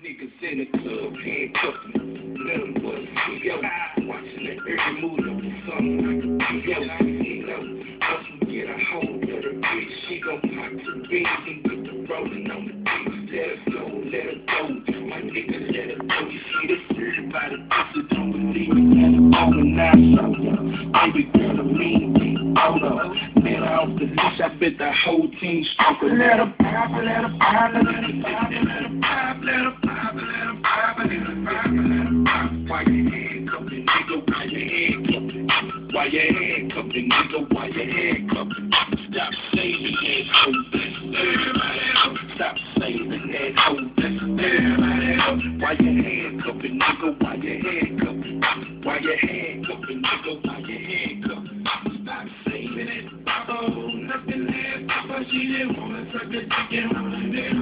Niggas in the club, handcuffed me. Let them bust me, yo. Watching that every move of the sun. Yo, hustle get a hold of the bitch. She gon' pop the beans and get the rolling on the dick. Let her go, let her go. My nigga, let her go. You see this everybody, pussy don't believe me. On the nine so baby girl, a mean thing. Hold up, let her off the leash. I bet the whole team stroker. Let her pop, let her pop, let her pop, let her pop, let her pop, let her pop, let her pop, let her pop. Why your handcuffing, nigga? Why your handcuffing? Why your handcuffing, nigga? Why your handcuffing? Stop saving that hoe, that's everybody else. Stop saving that hoe, that's everybody else. Why your handcuffing, nigga? Why your handcuffing? Why your handcuffing, nigga? Why your handcuffing? Stop saving it, oh, nothing there, Papa. She didn't wanna suck a dick and hold it there.